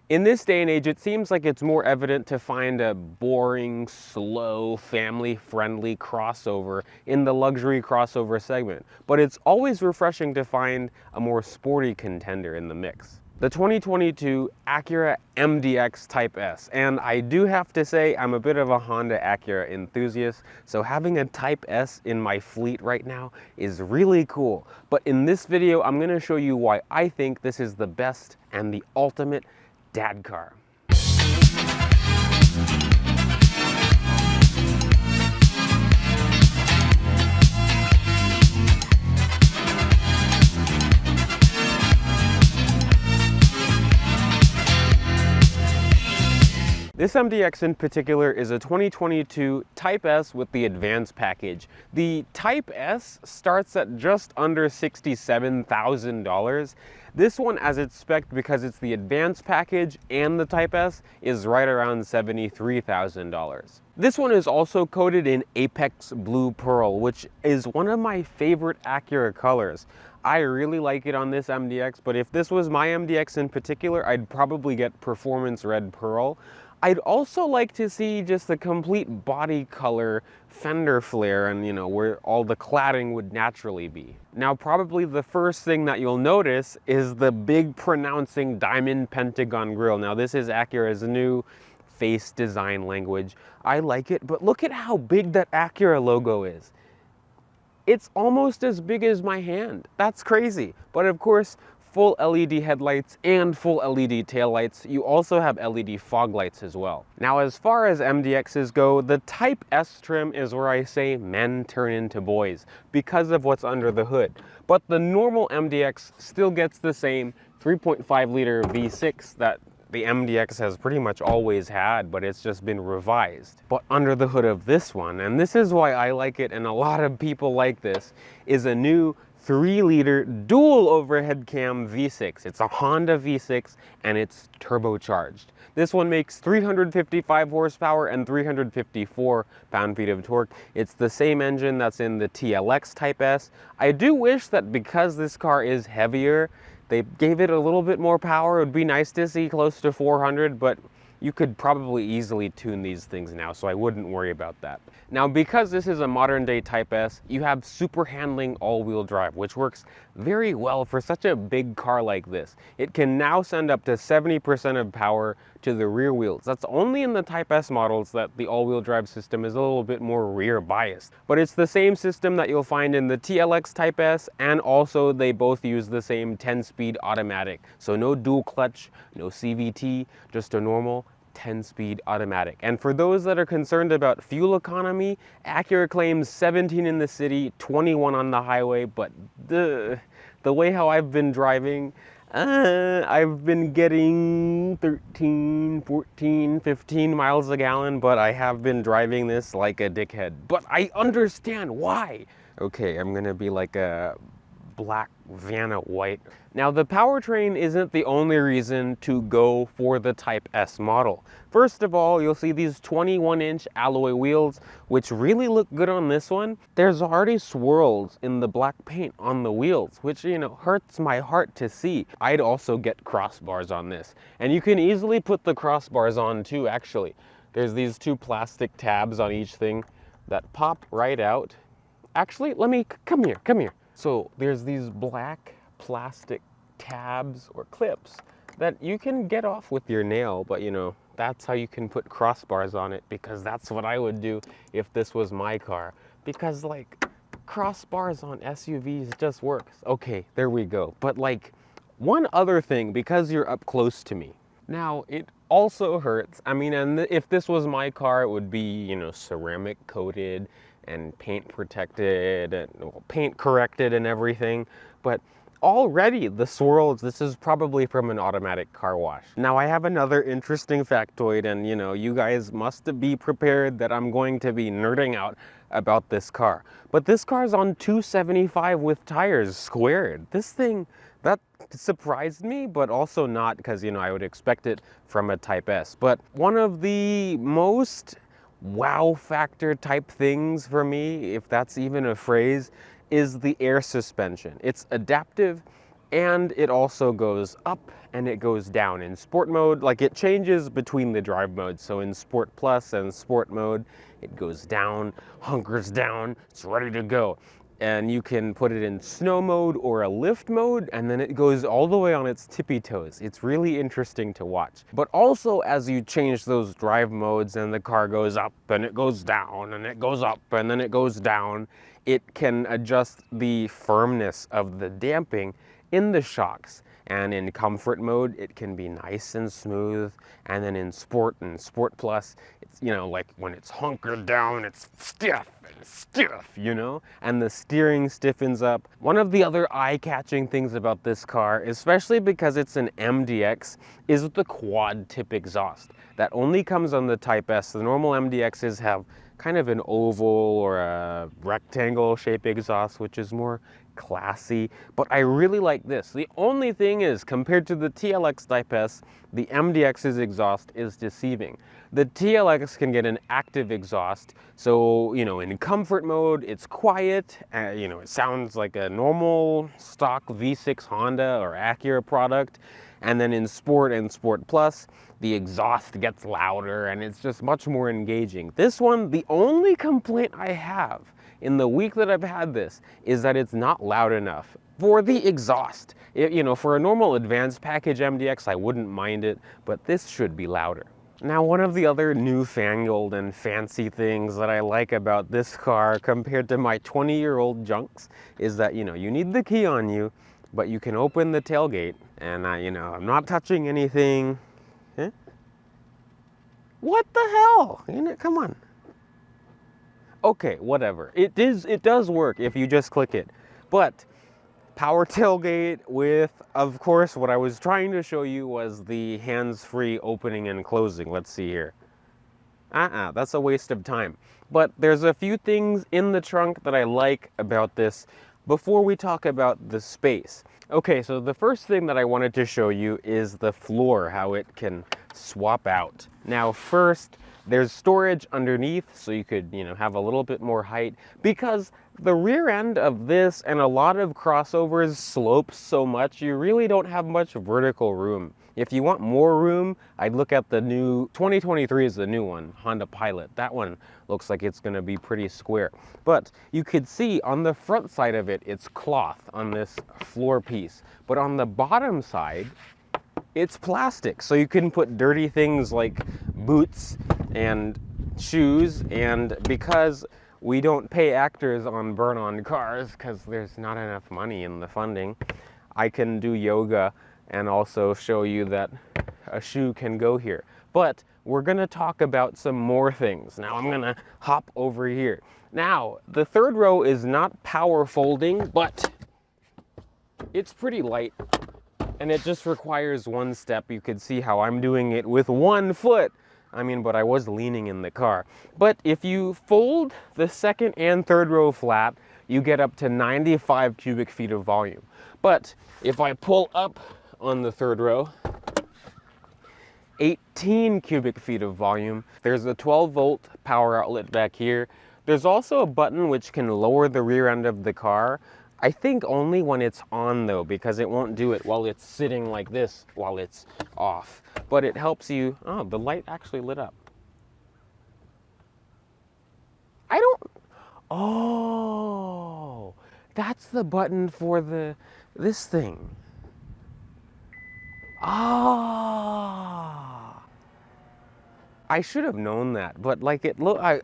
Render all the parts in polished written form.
In this day and age, it seems like it's more evident to find a boring, slow, family-friendly crossover in the luxury crossover segment, but it's always refreshing to find a more sporty contender in the mix. The 2022 Acura MDX Type S, and I do have to say I'm a bit of a Honda Acura enthusiast, so having a Type S in my fleet right now is really cool. But in this video, I'm going to show you why I think this is the best and the ultimate dad car. This MDX in particular is a 2022 Type S with the Advanced package. The Type S starts at just under $67,000. This one, as it's spec'd because it's the Advanced package and the Type S, is right around $73,000. This one is also coated in Apex Blue Pearl, which is one of my favorite Acura colors. I really like it on this MDX, but if this was my MDX in particular, I'd probably get Performance Red Pearl. I'd also like to see just the complete body color fender flare and, where all the cladding would naturally be. Now, probably the first thing that you'll notice is the big pronouncing diamond pentagon grille. Now, this is Acura's new face design language. I like it, but look at how big that Acura logo is. It's almost as big as my hand. That's crazy. But of course, full LED headlights and full LED taillights. You also have LED fog lights as well. Now, as far as MDXs go, the Type S trim is where I say men turn into boys because of what's under the hood. But the normal MDX still gets the same 3.5 liter V6 that the MDX has pretty much always had, but it's just been revised. But under the hood of this one, and this is why I like it and a lot of people like this, is a new 3-liter dual overhead cam V6. It's a Honda V6 and it's turbocharged. This one makes 355 horsepower and 354 pound-feet of torque. It's the same engine that's in the TLX Type S. I do wish that because this car is heavier, they gave it a little bit more power. It would be nice to see close to 400, but you could probably easily tune these things now, so I wouldn't worry about that. Now, because this is a modern day Type S, you have super handling all-wheel drive, which works very well for such a big car like this. It can now send up to 70% of power to the rear wheels. That's only in the Type S models that the all-wheel drive system is a little bit more rear biased. But it's the same system that you'll find in the TLX Type S, and also they both use the same 10-speed automatic. So no dual clutch, no CVT, just a normal 10-speed automatic. And for those that are concerned about fuel economy, Acura claims 17 in the city, 21 on the highway, but the way how I've been driving, I've been getting 13, 14, 15 miles a gallon, but I have been driving this like a dickhead. But I understand why. Okay, I'm gonna be like a black Vanna white. Now, the powertrain isn't the only reason to go for the Type S model. First of all, you'll see these 21-inch alloy wheels, which really look good on this one. There's already swirls in the black paint on the wheels, which, hurts my heart to see. I'd also get crossbars on this. And you can easily put the crossbars on too, actually. There's these two plastic tabs on each thing that pop right out. Actually, come here. So there's these black plastic tabs or clips that you can get off with your nail, but that's how you can put crossbars on it, because that's what I would do if this was my car. Because crossbars on SUVs just works. Okay, there we go. But one other thing, because you're up close to me. Now, it also hurts. I mean, and if this was my car, it would be, ceramic coated and paint protected and paint corrected and everything. But already the swirls, this is probably from an automatic car wash. Now, I have another interesting factoid, and you guys must be prepared that I'm going to be nerding out about this car. But this car's on 275 with tires squared. This thing, that surprised me, but also not, because I would expect it from a Type S. But one of the most wow factor type things for me, if that's even a phrase, is the air suspension. It's adaptive And it also goes up and it goes down. In sport mode, like it changes between the drive modes. So in Sport Plus and Sport mode, it goes down, hunkers down, it's ready to go. And you can put it in snow mode or a lift mode, and then it goes all the way on its tippy toes. It's really interesting to watch. But also as you change those drive modes and the car goes up and it goes down and it goes up and then it goes down, it can adjust the firmness of the damping in the shocks. And in comfort mode, it can be nice and smooth. And then in sport and Sport Plus, it's, you know, like when it's hunkered down, it's stiff and stiff, you know? And the steering stiffens up. One of the other eye-catching things about this car, especially because it's an MDX, is the quad tip exhaust. That only comes on the Type S. The normal MDXs have kind of an oval or a rectangle shape exhaust, which is more classy, but I really like this. The only thing is, compared to the TLX Type S, the MDX's exhaust is deceiving. The TLX can get an active exhaust, so, you know, in comfort mode, it's quiet, you know, it sounds like a normal stock V6 Honda or Acura product, and then in Sport and Sport Plus, the exhaust gets louder and it's just much more engaging. This one, the only complaint I have in the week that I've had this is that it's not loud enough for the exhaust. You know, for a normal advanced package MDX, I wouldn't mind it, but this should be louder. Now, one of the other newfangled and fancy things that I like about this car compared to my 20-year-old junks is that, you know, you need the key on you, but you can open the tailgate and, you know, I'm not touching anything. Huh? What the hell? Come on. Okay, whatever. It does work if you just click it. But power tailgate with, of course, what I was trying to show you was the hands-free opening and closing. Let's see here. That's a waste of time. But there's a few things in the trunk that I like about this before we talk about the space. Okay, so the first thing that I wanted to show you is the floor, how it can swap out. Now, first, there's storage underneath, so you could, you know, have a little bit more height, because the rear end of this and a lot of crossovers slopes so much, you really don't have much vertical room. If you want more room, I'd look at the new, 2023 is the new one, Honda Pilot. That one looks like it's gonna be pretty square. But you could see on the front side of it, it's cloth on this floor piece. But on the bottom side, it's plastic. So you can put dirty things like boots and shoes, and because we don't pay actors on Bern on cars because there's not enough money in the funding, I can do yoga and also show you that a shoe can go here. But we're gonna talk about some more things. Now I'm gonna hop over here. Now, the third row is not power folding, but it's pretty light. And it just requires one step. You could see how I'm doing it with one foot. I mean, but I was leaning in the car. But if you fold the second and third row flat, you get up to 95 cubic feet of volume. But if I pull up on the third row, 18 cubic feet of volume. There's a 12-volt power outlet back here. There's also a button which can lower the rear end of the car. I think only when it's on though, because it won't do it while it's sitting like this while it's off. But it helps you, oh, the light actually lit up. I don't, oh, that's the button for this thing. Ah, I should have known that, but like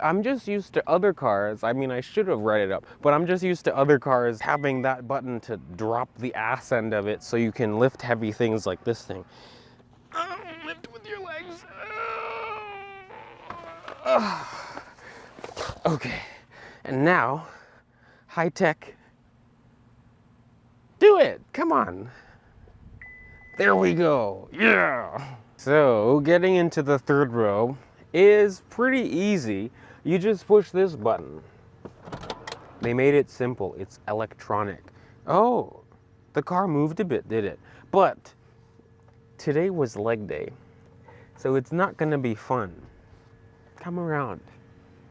I'm just used to other cars. I mean, I should have read it up, but I'm just used to other cars having that button to drop the ass end of it so you can lift heavy things like this thing. Lift with your legs. Okay, and now, high tech. Do it, come on. There we go, yeah. So getting into the third row is pretty easy. You just push this button. They made it simple, it's electronic. Oh, the car moved a bit, did it? But today was leg day, so it's not gonna be fun. Come around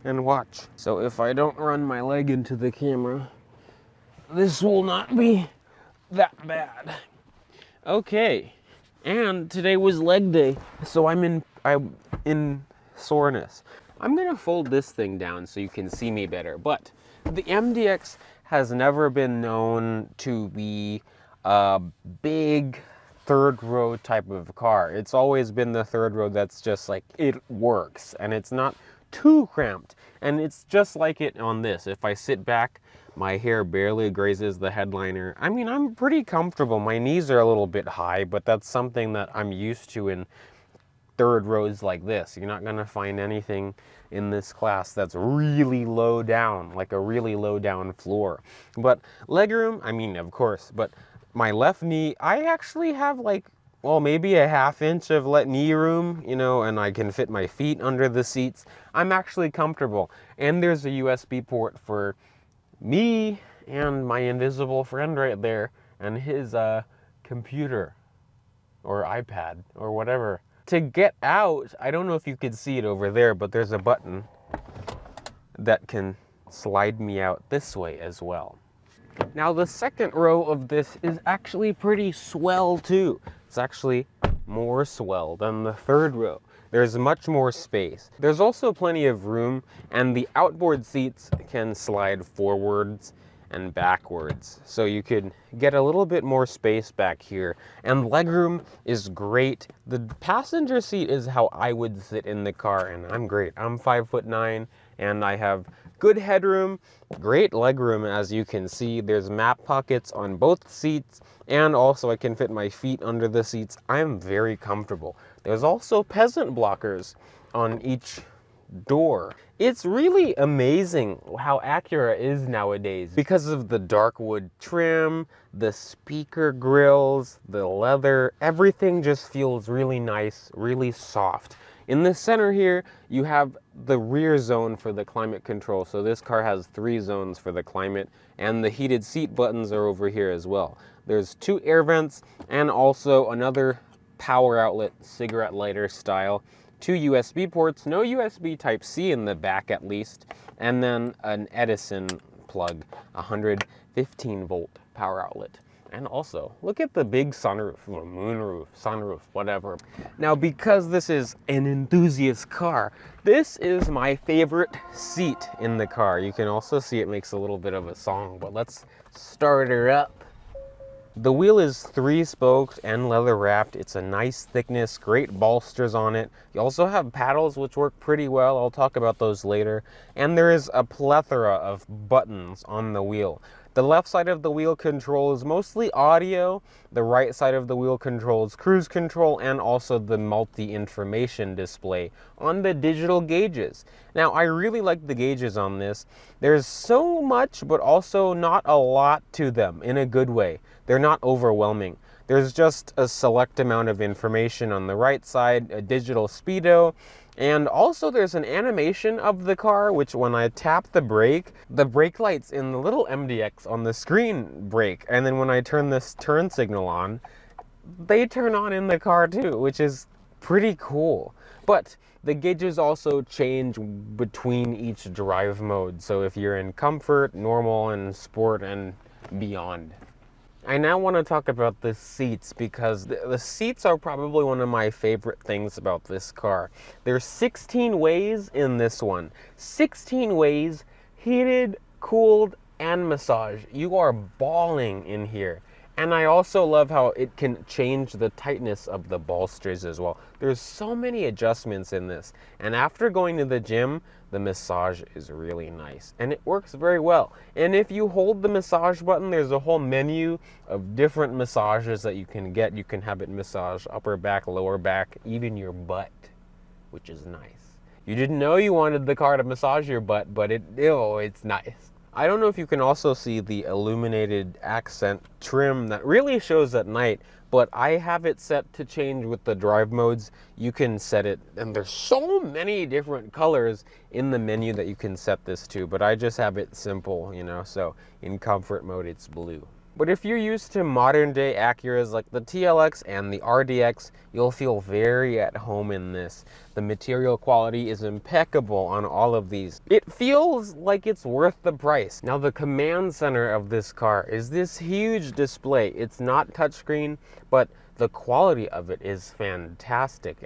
and watch. So if I don't run my leg into the camera, this will not be that bad. Okay, and today was leg day, so I'm in soreness. I'm gonna fold this thing down so you can see me better, but the MDX has never been known to be a big third row type of car. It's always been the third row that's just like, it works, and it's not too cramped. And it's just like it on this. If I sit back, my hair barely grazes the headliner. I mean, I'm pretty comfortable. My knees are a little bit high, but that's something that I'm used to in third rows like this. You're not gonna find anything in this class that's really low down, like a really low down floor. But legroom, I mean, of course, but my left knee, I actually have like, well, maybe a ½ inch of knee room, you know, and I can fit my feet under the seats. I'm actually comfortable. And there's a USB port for me and my invisible friend right there, and his computer or iPad or whatever. To get out, I don't know if you could see it over there, but there's a button that can slide me out this way as well. Now the second row of this is actually pretty swell too. It's actually more swell than the third row. There's much more space. There's also plenty of room, and the outboard seats can slide forwards and backwards. So you could get a little bit more space back here. And legroom is great. The passenger seat is how I would sit in the car, and I'm great. I'm 5'9", and I have good headroom, great legroom. As you can see, there's map pockets on both seats, and also I can fit my feet under the seats. I'm very comfortable. There's also peasant blockers on each door. It's really amazing how Acura is nowadays because of the dark wood trim, the speaker grills, the leather. Everything just feels really nice, really soft. In the center here, you have the rear zone for the climate control. So this car has 3 zones for the climate, and the heated seat buttons are over here as well. There's 2 air vents and also another power outlet, cigarette lighter style. 2 USB ports, no USB Type C in the back at least, and then an Edison plug, 115 volt power outlet. And also, look at the big sunroof, or moonroof, sunroof, whatever. Now, because this is an enthusiast car, this is my favorite seat in the car. You can also see it makes a little bit of a song, but let's start her up. The wheel is 3-spoked and leather wrapped. It's a nice thickness, great bolsters on it. You also have paddles which work pretty well. I'll talk about those later. And there is a plethora of buttons on the wheel. The left side of the wheel controls mostly audio. The right side of the wheel controls cruise control and also the multi-information display on the digital gauges. Now, I really like the gauges on this. There's so much, but also not a lot to them in a good way. They're not overwhelming. There's just a select amount of information on the right side, a digital speedo, and also there's an animation of the car, which when I tap the brake lights in the little MDX on the screen brake, and then when I turn this turn signal on, they turn on in the car too, which is pretty cool. But the gauges also change between each drive mode, so if you're in comfort, normal, and sport, and beyond. I now want to talk about the seats because the seats are probably one of my favorite things about this car. There's 16 ways in this one. 16 ways, heated, cooled, and massage. You are balling in here. And I also love how it can change the tightness of the bolsters as well. There's so many adjustments in this. And after going to the gym, the massage is really nice. And it works very well. And if you hold the massage button, there's a whole menu of different massages that you can get. You can have it massage upper back, lower back, even your butt, which is nice. You didn't know you wanted the car to massage your butt, but it's nice. I don't know if you can also see the illuminated accent trim that really shows at night, but I have it set to change with the drive modes. You can set it, and there's so many different colors in the menu that you can set this to, but I just have it simple, you know, so in comfort mode it's blue. But if you're used to modern day Acuras like the TLX and the RDX, you'll feel very at home in this. The material quality is impeccable on all of these. It feels like it's worth the price. Now the command center of this car is this huge display. It's not touchscreen, but the quality of it is fantastic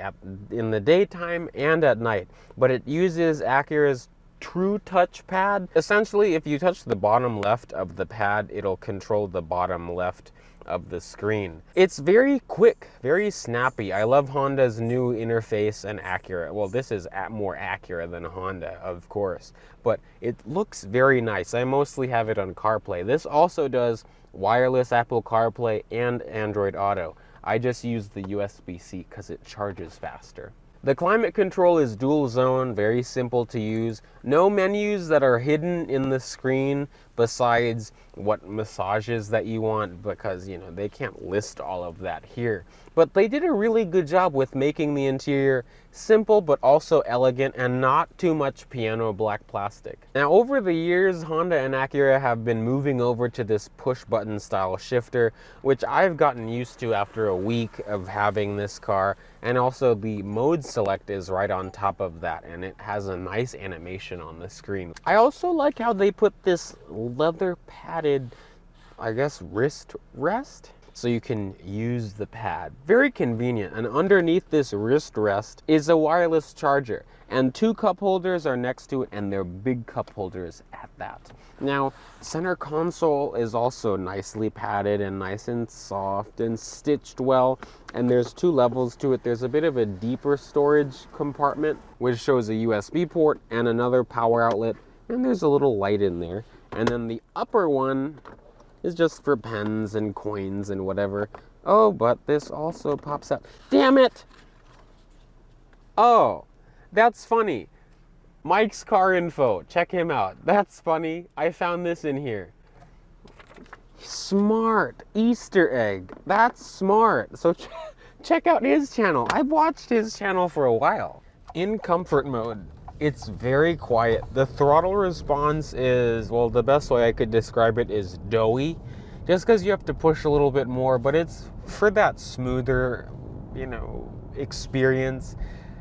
in the daytime and at night. But it uses Acura's True Touch pad. Essentially, if you touch the bottom left of the pad, it'll control the bottom left of the screen. It's very quick, very snappy. I love Honda's new interface and Acura. Well, this is more Acura than Honda, of course, but it looks very nice. I mostly have it on CarPlay. This also does wireless Apple CarPlay and Android Auto. I just use the USB-C because it charges faster. The climate control is dual zone, very simple to use. No menus that are hidden in the screen besides what massages that you want, because you know they can't list all of that here. But they did a really good job with making the interior simple but also elegant and not too much piano black plastic. Now over the years, Honda and Acura have been moving over to this push button style shifter, which I've gotten used to after a week of having this car. And also the mode select is right on top of that, and it has a nice animation on the screen. I also like how they put this leather padded, I guess, wrist rest, so you can use the pad. Very convenient. And underneath this wrist rest is a wireless charger, and 2 cup holders are next to it, and they're big cup holders at that. Now, center console is also nicely padded and nice and soft and stitched well, and there's 2 levels to it. There's a bit of a deeper storage compartment, which shows a USB port and another power outlet, and there's a little light in there. And then the upper one is just for pens and coins and whatever. Oh, but this also pops out. Damn it! Oh, that's funny. Mike's Car Info, check him out. That's funny. I found this in here. Smart Easter egg. That's smart. So check out his channel. I've watched his channel for a while. In comfort mode, it's very quiet. The throttle response is, well, the best way I could describe it is doughy, just because you have to push a little bit more, but it's for that smoother, you know, experience.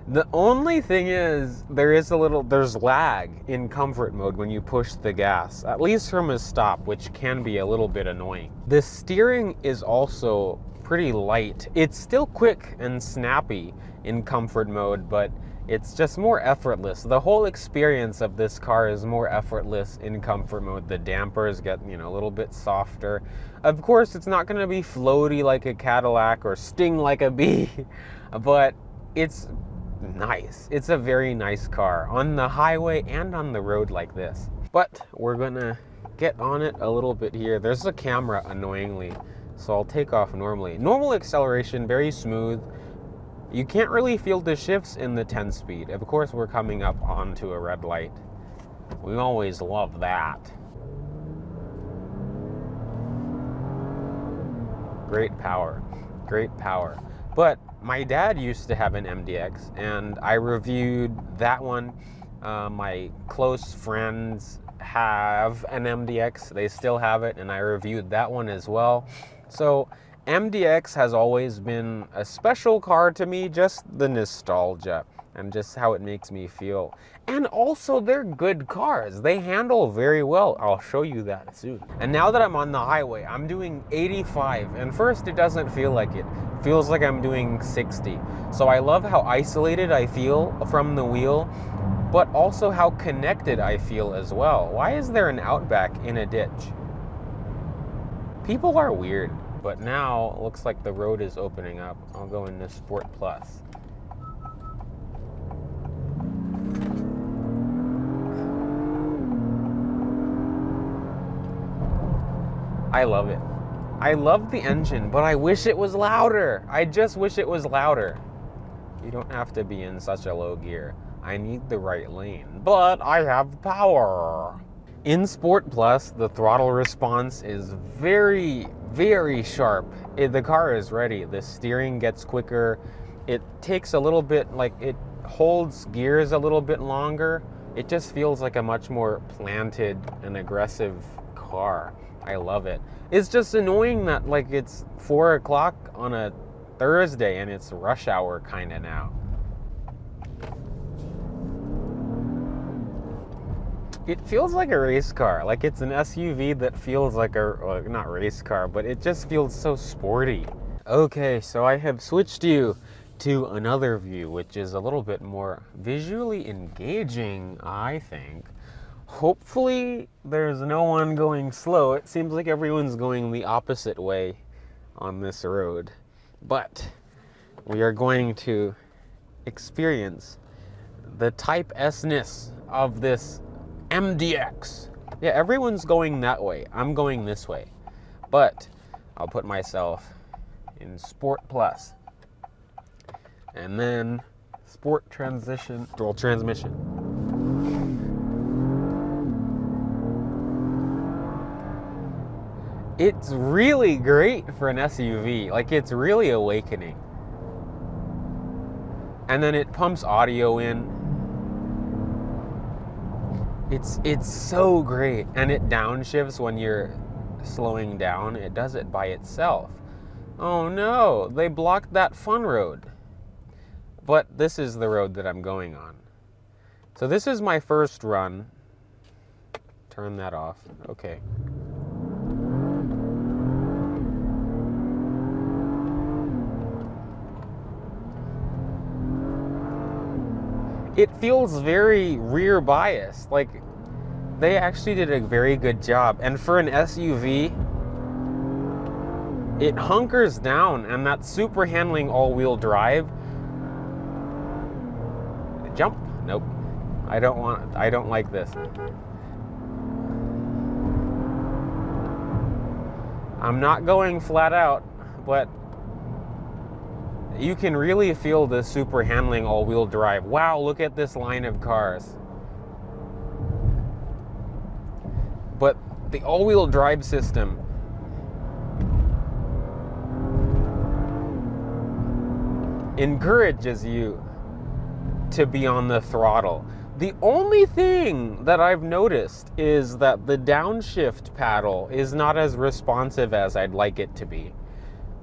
The only thing is there's lag in comfort mode when you push the gas, at least from a stop, which can be a little bit annoying. The steering is also pretty light. It's still quick and snappy in comfort mode, but it's just more effortless. The whole experience of this car is more effortless in comfort mode. The dampers get, you know, a little bit softer. Of course, it's not going to be floaty like a Cadillac or sting like a bee, but it's nice. It's a very nice car on the highway and on the road like this. But we're going to get on it a little bit here. There's a camera, annoyingly, so I'll take off normally. Normal acceleration, very smooth. You can't really feel the shifts in the 10-speed. Of course, we're coming up onto a red light. We always love that. Great power, great power. But my dad used to have an MDX, and I reviewed that one. My close friends have an MDX. They still have it, and I reviewed that one as well. So MDX has always been a special car to me, just the nostalgia and just how it makes me feel. And also, they're good cars. They handle very well. I'll show you that soon. And now that I'm on the highway, I'm doing 85. And first, it doesn't feel like it. It feels like I'm doing 60. So I love how isolated I feel from the wheel, but also how connected I feel as well. Why is there an Outback in a ditch? People are weird. But now, it looks like the road is opening up. I'll go into Sport Plus. I love it. I love the engine, but I wish it was louder. I just wish it was louder. You don't have to be in such a low gear. I need the right lane, but I have power. In Sport Plus, the throttle response is very, very sharp. The car is ready. The steering gets quicker. It takes a little bit, like it holds gears a little bit longer. It just feels like a much more planted and aggressive car. I love it. It's just annoying that like it's 4 o'clock on a Thursday and it's rush hour kind of now. It feels like a race car. Like it's an SUV that feels like a, well, not race car, but it just feels so sporty. Okay, so I have switched you to another view, which is a little bit more visually engaging, I think. Hopefully there's no one going slow. It seems like everyone's going the opposite way on this road. But we are going to experience the Type S-ness of this MDX. Yeah, everyone's going that way. I'm going this way. But I'll put myself in Sport Plus. And then Sport Transition, dual transmission. It's really great for an SUV. Like, it's really awakening. And then it pumps audio in. It's so great. And it downshifts when you're slowing down. It does it by itself. Oh no, they blocked that fun road. But this is the road that I'm going on. So this is my first run. Turn that off. Okay. It feels very rear biased. Like, they actually did a very good job. And for an SUV, it hunkers down, and that super handling all-wheel drive. Jump? Nope. I don't like this. I'm not going flat out, but you can really feel the super handling all-wheel drive. Wow, look at this line of cars. But the all-wheel drive system encourages you to be on the throttle. The only thing that I've noticed is that the downshift paddle is not as responsive as I'd like it to be.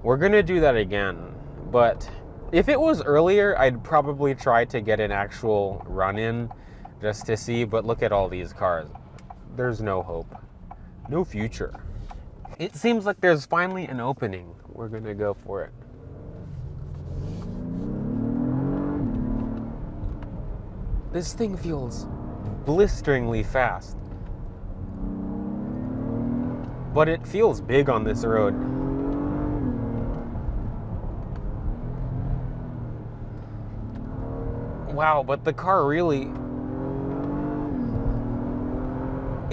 We're gonna do that again, but if it was earlier, I'd probably try to get an actual run-in just to see, but look at all these cars. There's no hope, no future. It seems like there's finally an opening. We're gonna go for it. This thing feels blisteringly fast. But it feels big on this road. Wow, but the car really...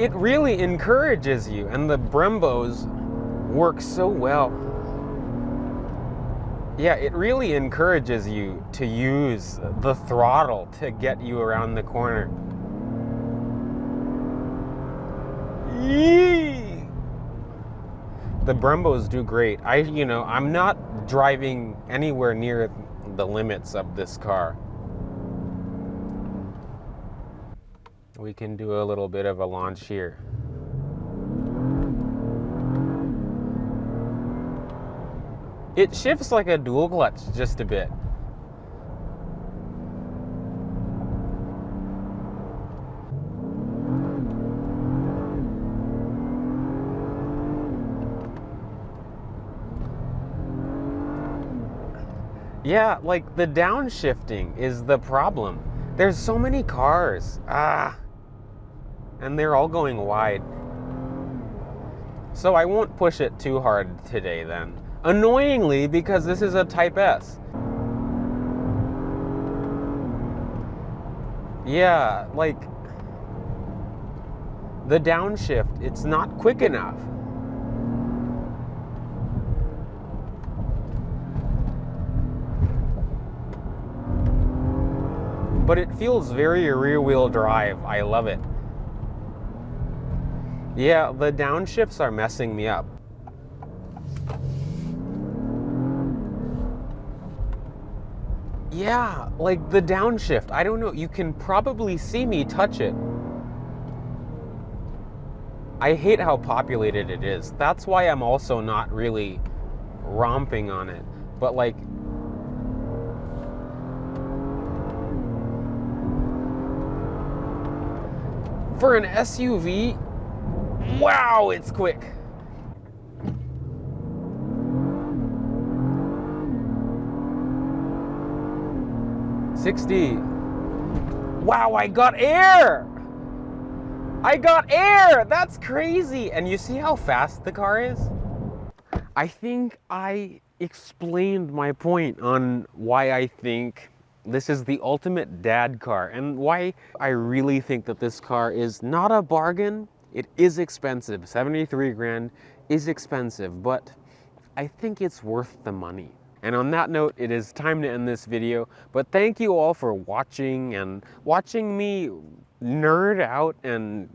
It really encourages you, and the Brembos work so well. Yeah, it really encourages you to use the throttle to get you around the corner. Yee! The Brembos do great. I'm not driving anywhere near the limits of this car. We can do a little bit of a launch here. It shifts like a dual clutch just a bit. Yeah, like the downshifting is the problem. There's so many cars. And they're all going wide. So I won't push it too hard today then. Annoyingly, because this is a Type S. Yeah, like the downshift, it's not quick enough. But it feels very rear-wheel drive. I love it. Yeah, the downshifts are messing me up. Yeah, like the downshift. I don't know, you can probably see me touch it. I hate how populated it is. That's why I'm also not really romping on it. But like, for an SUV, wow, it's quick. $60. Wow, I got air! I got air! That's crazy! And you see how fast the car is? I think I explained my point on why I think this is the ultimate dad car and why I really think that this car is not a bargain. It is expensive. 73 grand is expensive, but I think it's worth the money. And on that note, it is time to end this video, but thank you all for watching and watching me nerd out and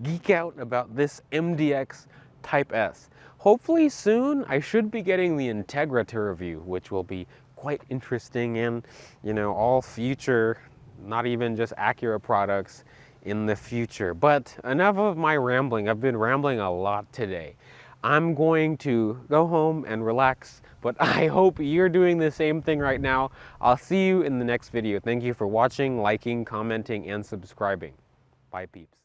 geek out about this MDX Type S. Hopefully soon, I should be getting the Integra to review, which will be quite interesting and, you know, all future, not even just Acura products in the future. But enough of my rambling. I've been rambling a lot today. I'm going to go home and relax, but I hope you're doing the same thing right now. I'll see you in the next video. Thank you for watching, liking, commenting, and subscribing. Bye, peeps.